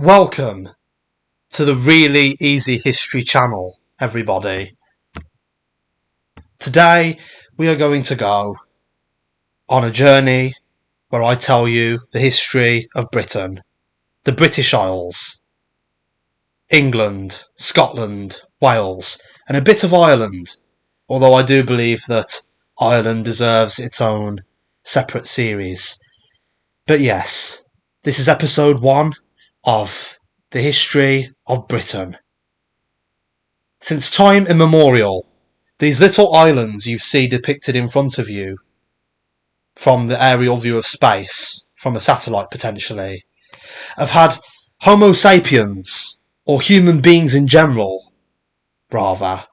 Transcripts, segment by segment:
Welcome to the Really Easy History channel, everybody. Today we are going to go on a journey where I tell you the history of Britain, the British Isles, England, Scotland, Wales, and a bit of Ireland, although I do believe that Ireland deserves its own separate series. But yes, this is episode 1 of the history of Britain. Since time immemorial, these little islands you see depicted in front of you from the aerial view of space, from a satellite potentially, have had Homo sapiens, or human beings in general, rather,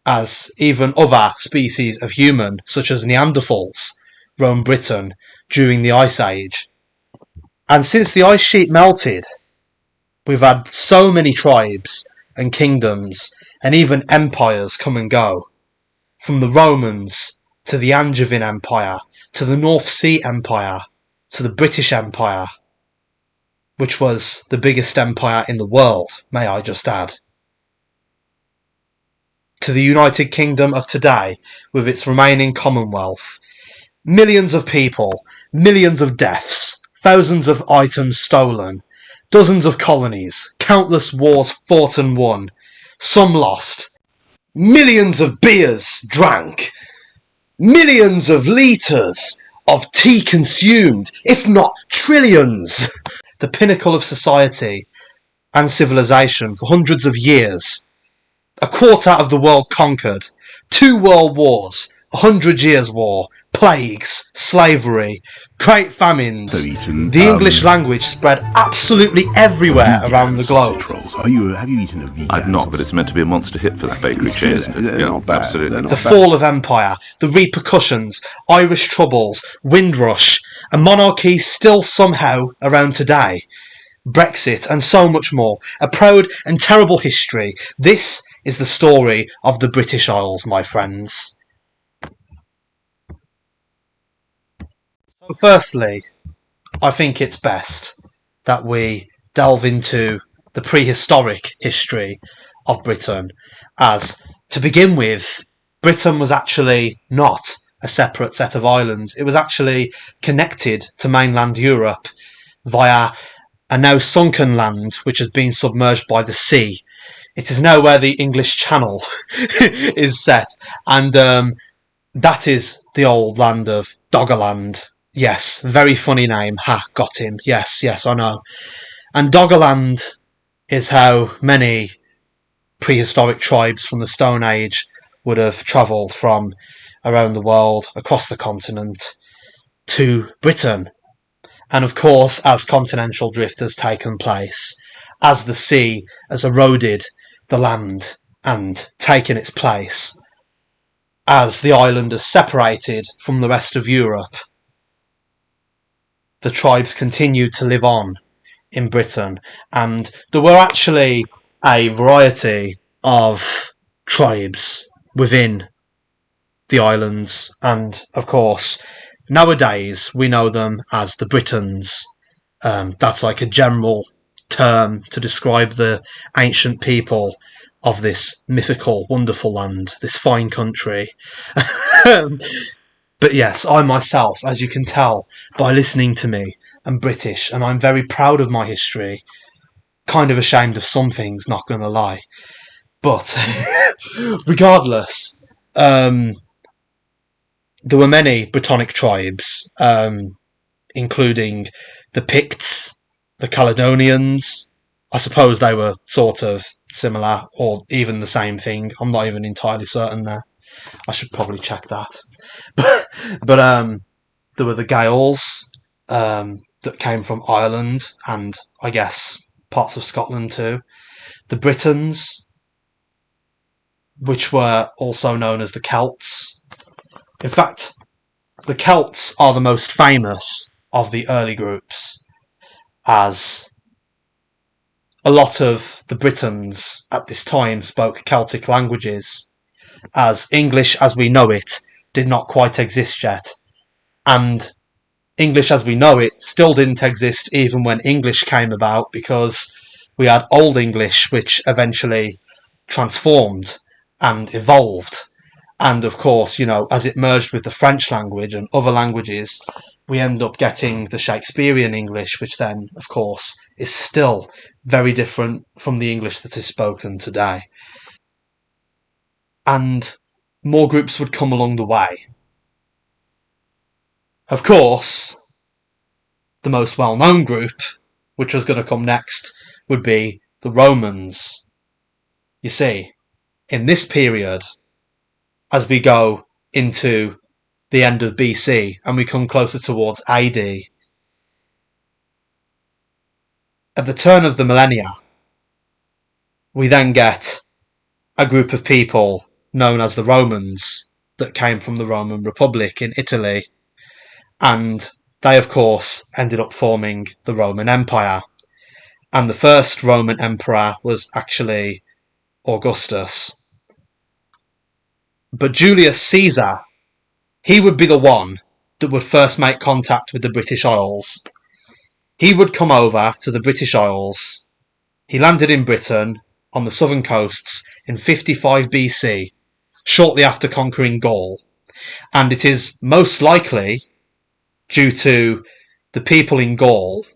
as even other species of human, such as Neanderthals, roamed Britain during the Ice Age. And since the ice sheet melted, we've had so many tribes and kingdoms and even empires come and go. From the Romans to the Angevin Empire, to the North Sea Empire, to the British Empire, which was the biggest empire in the world, may I just add, to the United Kingdom of today with its remaining Commonwealth. Millions of people, millions of deaths, thousands of items stolen, dozens of colonies, countless wars fought and won, some lost, millions of beers drank, millions of litres of tea consumed, if not trillions. The pinnacle of society and civilization for hundreds of years. A quarter of the world conquered, 2 world wars, 100 Years' War, plagues, slavery, great famines. The English language spread absolutely everywhere around the globe. Have you eaten a vegan? I've not, but it's meant to be a monster hit for that bakery chain, isn't it? Yeah, absolutely. The fall of empire, the repercussions, Irish troubles, Windrush, a monarchy still somehow around today, Brexit, and so much more. A proud and terrible history. This is the story of the British Isles, my friends. So firstly, I think it's best that we delve into the prehistoric history of Britain, as, to begin with, Britain was actually not a separate set of islands. It was actually connected to mainland Europe via a now sunken land which has been submerged by the sea. It is now where the English Channel is set, and that is the old land of Doggerland. Yes, very funny name. Ha, got him. Yes, I know. And Doggerland is how many prehistoric tribes from the Stone Age would have travelled from around the world, across the continent, to Britain. And of course, as continental drift has taken place, as the sea has eroded the land and taken its place, as the island has separated from the rest of Europe, the tribes continued to live on in Britain, and there were actually a variety of tribes within the islands, and of course nowadays we know them as the Britons. That's like a general term to describe the ancient people of this mythical, wonderful land, this fine country. But yes, I myself, as you can tell by listening to me, am British, and I'm very proud of my history. Kind of ashamed of some things, not gonna lie. But regardless, there were many Brittonic tribes, including the Picts, the Caledonians. I suppose they were sort of similar, or even the same thing. I'm not even entirely certain there. I should probably check that. But there were the Gaels that came from Ireland, and I guess parts of Scotland too. The Britons, which were also known as the Celts. In fact, the Celts are the most famous of the early groups, as a lot of the Britons at this time spoke Celtic languages, as English as we know it did not quite exist yet, and English as we know it still didn't exist even when English came about, because we had Old English, which eventually transformed and evolved. And of course, as it merged with the French language and other languages, we end up getting the Shakespearean English, which then, of course, is still very different from the English that is spoken today. And more groups would come along the way. Of course, the most well-known group, which was going to come next, would be the Romans. You see, in this period, as we go into the end of BC and we come closer towards AD, at the turn of the millennia, we then get a group of people known as the Romans that came from the Roman Republic in Italy, and they of course ended up forming the Roman Empire. And the first Roman emperor was actually Augustus. But Julius Caesar, he would be the one that would first make contact with the British Isles. He would come over to the British Isles. He landed in Britain on the southern coasts in 55 BC, shortly after conquering Gaul. And it is most likely due to the people in Gaul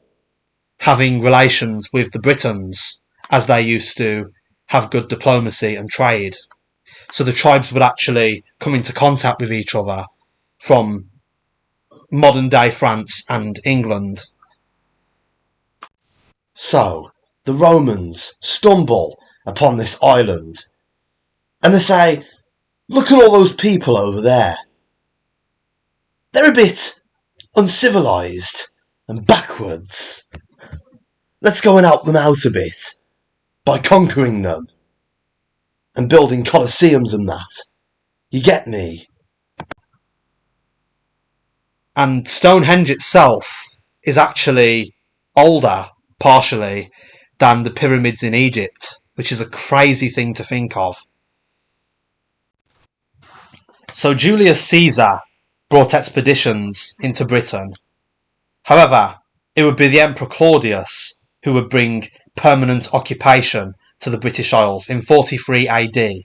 having relations with the Britons, as they used to have good diplomacy and trade. So the tribes would actually come into contact with each other from modern-day France and England. So, the Romans stumble upon this island, and they say, look at all those people over there. They're a bit uncivilised and backwards. Let's go and help them out a bit by conquering them and building colosseums and that. You get me? And Stonehenge itself is actually older, partially, than the pyramids in Egypt, which is a crazy thing to think of. So Julius Caesar brought expeditions into Britain. However, it would be the Emperor Claudius who would bring permanent occupation to the British Isles in 43 AD.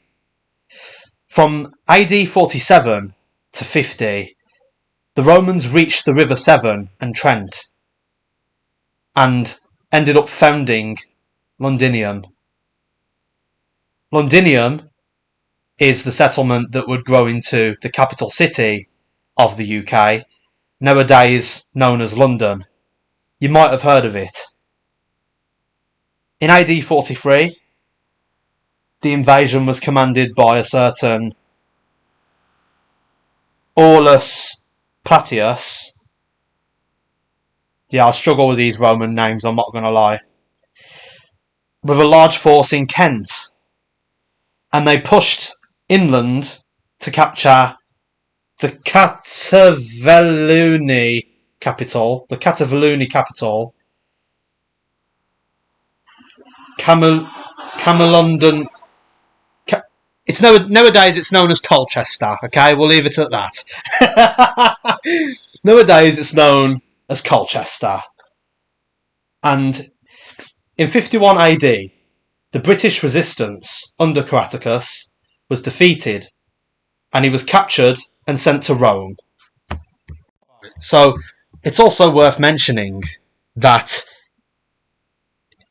From AD 47 to 50, the Romans reached the River Severn and Trent and ended up founding Londinium. Londinium is the settlement that would grow into the capital city of the UK, nowadays known as London. You might have heard of it. In AD 43, the invasion was commanded by a certain Aulus Plautius. Yeah, I struggle with these Roman names, I'm not going to lie. With a large force in Kent. And they pushed inland to capture the Catavellauni capital. Camelondon. Nowadays it's known as Colchester, okay? We'll leave it at that. Nowadays it's known as Colchester. And in 51 AD, the British resistance under Caratacus was defeated, and he was captured and sent to Rome. So it's also worth mentioning that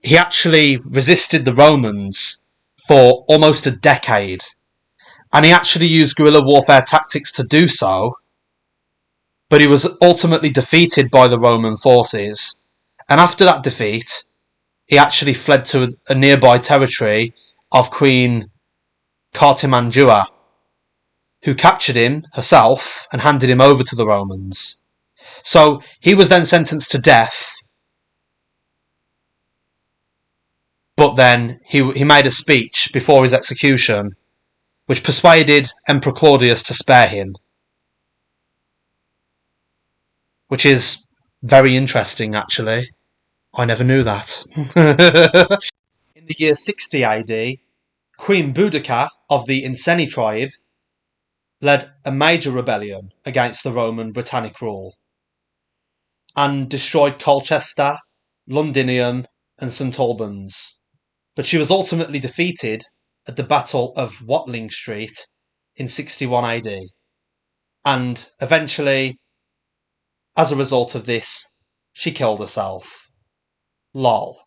he actually resisted the Romans for almost a decade, and he actually used guerrilla warfare tactics to do so, but he was ultimately defeated by the Roman forces. And after that defeat, he actually fled to a nearby territory of Queen Cartimandua, who captured him herself and handed him over to the Romans. So he was then sentenced to death, but then he made a speech before his execution, which persuaded Emperor Claudius to spare him, which is very interesting, actually. I never knew that. In the year 60 AD, Queen Boudica of the Iceni tribe led a major rebellion against the Roman Britannic rule. and destroyed Colchester, Londinium, and St Albans. But she was ultimately defeated at the Battle of Watling Street in 61 AD. And eventually, as a result of this, she killed herself. Lol.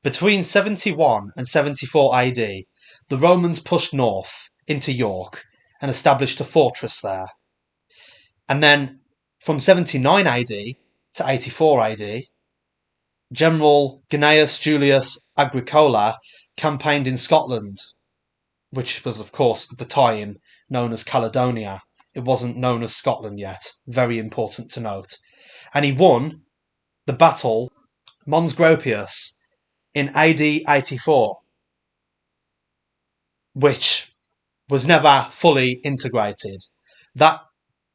Between 71 and 74 AD, the Romans pushed north into York and established a fortress there. And then from 79 AD to 84 AD, General Gnaeus Julius Agricola campaigned in Scotland, which was, of course, at the time known as Caledonia. It wasn't known as Scotland yet. Very important to note. And he won the battle Mons Gropius in AD 84, which was never fully integrated. That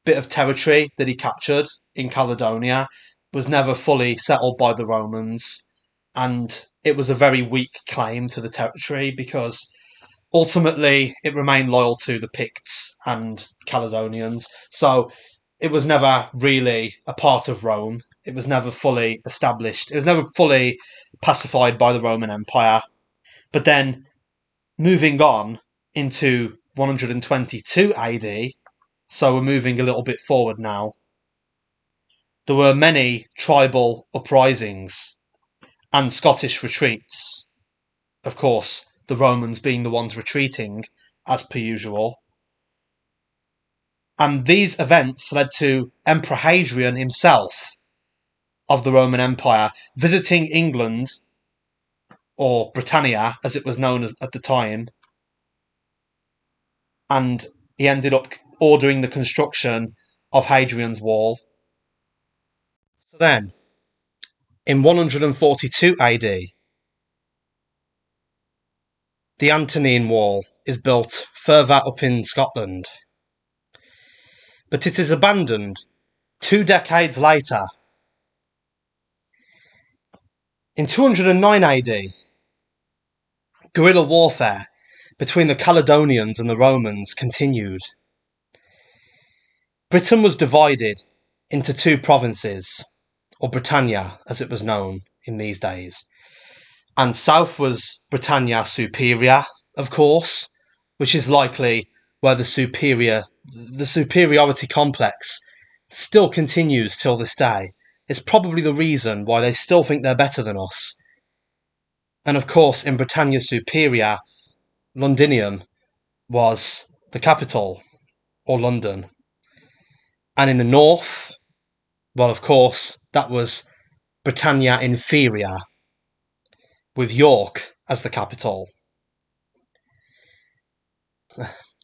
bit of territory that he captured in Caledonia was never fully settled by the Romans, and it was a very weak claim to the territory because ultimately it remained loyal to the Picts and Caledonians, so it was never really a part of Rome. It was never fully established. It was never fully pacified by the Roman Empire. But then, moving on into 122 AD, so we're moving a little bit forward now, there were many tribal uprisings and Scottish retreats. Of course, the Romans being the ones retreating, as per usual. And these events led to Emperor Hadrian himself of the Roman Empire visiting England, or Britannia as it was known as at the time, and he ended up ordering the construction of Hadrian's Wall. So then, in 142 AD, the Antonine Wall is built further up in Scotland. But it is abandoned 2 decades later. In 209 AD, guerrilla warfare between the Caledonians and the Romans continued. Britain was divided into 2 provinces, or Britannia as it was known in these days. And south was Britannia Superior, of course, which is likely where the superiority complex still continues till this day. It's probably the reason why they still think they're better than us. And of course, in Britannia Superior, Londinium was the capital, or London. And in the north, well, of course, that was Britannia Inferior, with York as the capital.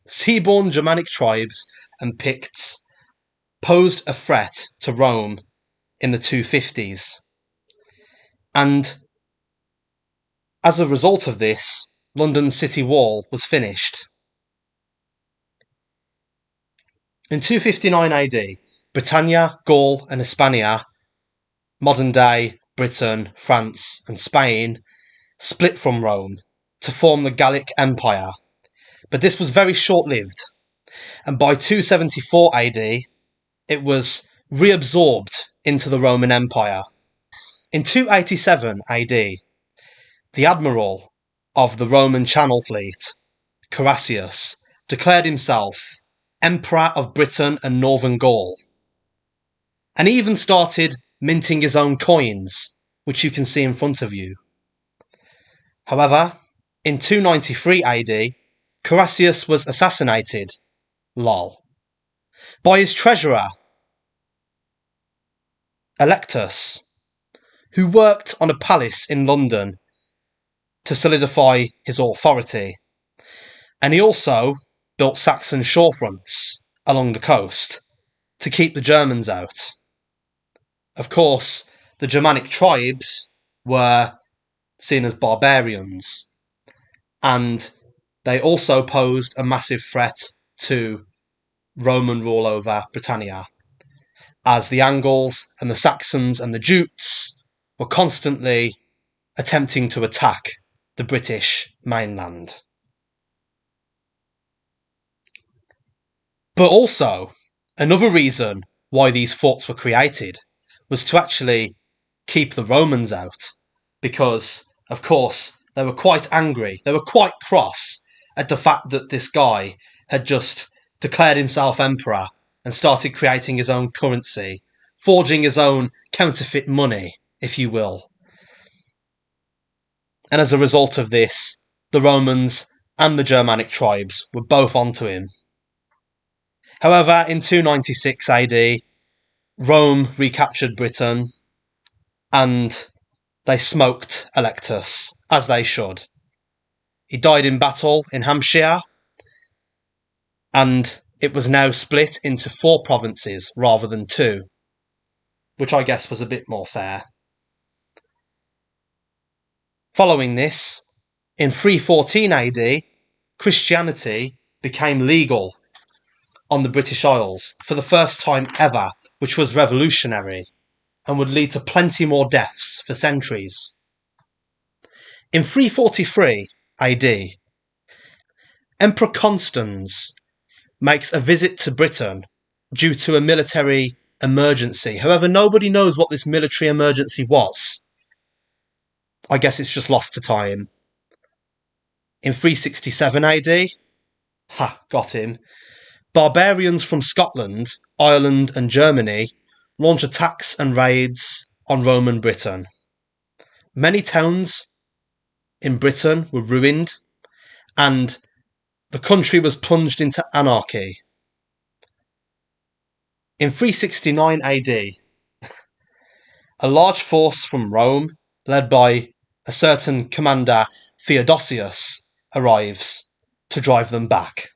Seaborne Germanic tribes and Picts posed a threat to Rome in the 250s. And as a result of this, London's city wall was finished. In 259 AD, Britannia, Gaul and Hispania, modern-day Britain, France and Spain, split from Rome to form the Gallic Empire. But this was very short-lived, and by 274 AD, it was reabsorbed into the Roman Empire. In 287 AD, the admiral of the Roman Channel Fleet, Caraccius, declared himself Emperor of Britain and Northern Gaul, and he even started minting his own coins, which you can see in front of you. However, in 293 AD, Caraccius was assassinated, lol, by his treasurer, Electus, who worked on a palace in London to solidify his authority. And he also built Saxon shorefronts along the coast to keep the Germans out. Of course, the Germanic tribes were seen as barbarians, and they also posed a massive threat to Roman rule over Britannia, as the Angles and the Saxons and the Jutes were constantly attempting to attack the British mainland. But also, another reason why these forts were created was to actually keep the Romans out, because, of course, they were quite angry. They were quite cross at the fact that this guy had just declared himself emperor and started creating his own currency, forging his own counterfeit money, if you will. And as a result of this, the Romans and the Germanic tribes were both onto him. However, in 296 AD, Rome recaptured Britain and they smoked Electus, as they should. He died in battle in Hampshire, and it was now split into 4 provinces rather than 2, which I guess was a bit more fair. Following this, in 314 AD, Christianity became legal on the British Isles for the first time ever, which was revolutionary and would lead to plenty more deaths for centuries. In 343 AD, Emperor Constans makes a visit to Britain due to a military emergency. However, nobody knows what this military emergency was. I guess it's just lost to time. In 367 AD, got him. Barbarians from Scotland, Ireland and Germany launch attacks and raids on Roman Britain. Many towns in Britain were ruined and the country was plunged into anarchy. In 369 AD, a large force from Rome, led by a certain commander Theodosius, arrives to drive them back.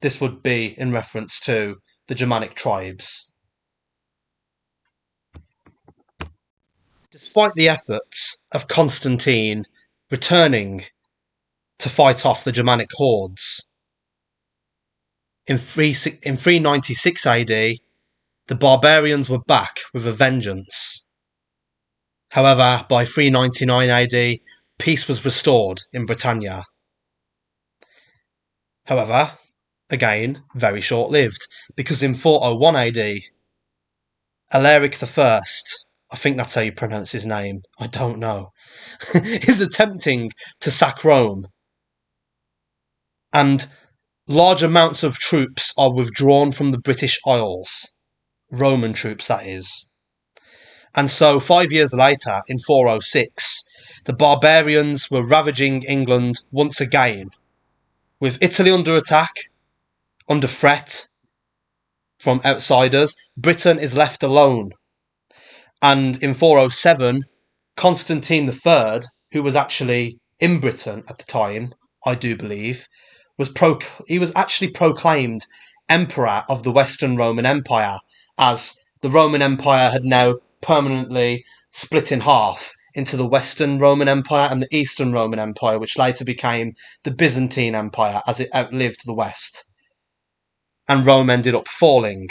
This would be in reference to the Germanic tribes. Despite the efforts of Constantine returning to fight off the Germanic hordes, in 396 AD, the barbarians were back with a vengeance. However, by 399 AD, peace was restored in Britannia. However, again, very short-lived, because in 401 AD, Alaric I, I think that's how you pronounce his name, I don't know, is attempting to sack Rome. And large amounts of troops are withdrawn from the British Isles. Roman troops, that is. And so 5 years later, in 406, the barbarians were ravaging England once again. With Italy under attack, under threat from outsiders, Britain is left alone. And in 407, Constantine III, who was actually in Britain at the time, I do believe, he was actually proclaimed Emperor of the Western Roman Empire, as the Roman Empire had now permanently split in half into the Western Roman Empire and the Eastern Roman Empire, which later became the Byzantine Empire as it outlived the West. And Rome ended up falling.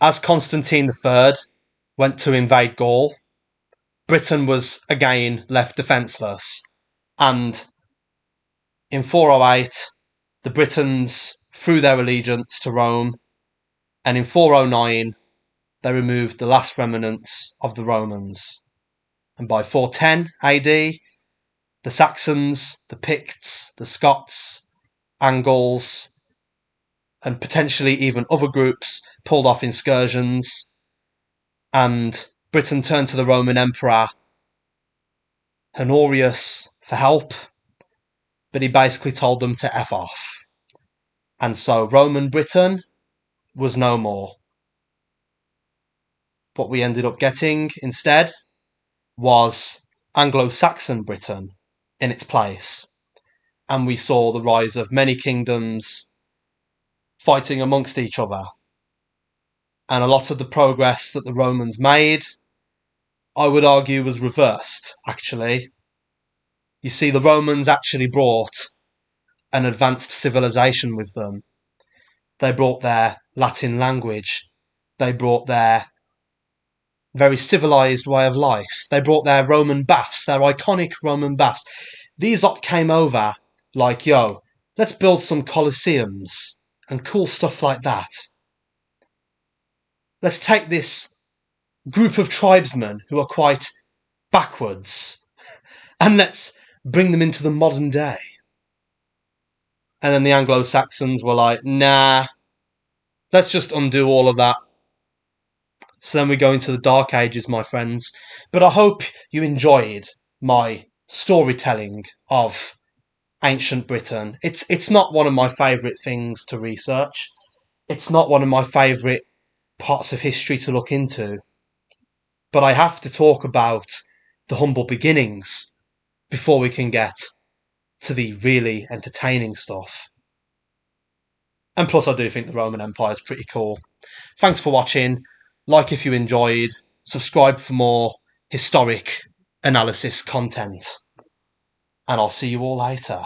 As Constantine III went to invade Gaul, Britain was again left defenceless, and in 408, the Britons threw their allegiance to Rome, and in 409, they removed the last remnants of the Romans. And by 410 AD, the Saxons, the Picts, the Scots, Angles, and potentially even other groups pulled off incursions, and Britain turned to the Roman Emperor Honorius for help, but he basically told them to F off. And so Roman Britain was no more. What we ended up getting instead was Anglo-Saxon Britain in its place. And we saw the rise of many kingdoms fighting amongst each other. And a lot of the progress that the Romans made, I would argue, was reversed, actually. You see, the Romans actually brought an advanced civilization with them. They brought their Latin language. They brought their very civilized way of life. They brought their Roman baths, their iconic Roman baths. These lot came over Like, yo, let's build some colosseums and cool stuff like that. Let's take this group of tribesmen who are quite backwards and let's bring them into the modern day. And then the Anglo-Saxons were like, nah, let's just undo all of that. So then we go into the Dark Ages, my friends. But I hope you enjoyed my storytelling of ancient Britain. It's not one of my favourite things to research. It's not one of my favourite parts of history to look into. But I have to talk about the humble beginnings before we can get to the really entertaining stuff. And plus, I do think the Roman Empire is pretty cool. Thanks for watching. Like if you enjoyed. Subscribe for more historic analysis content. And I'll see you all later.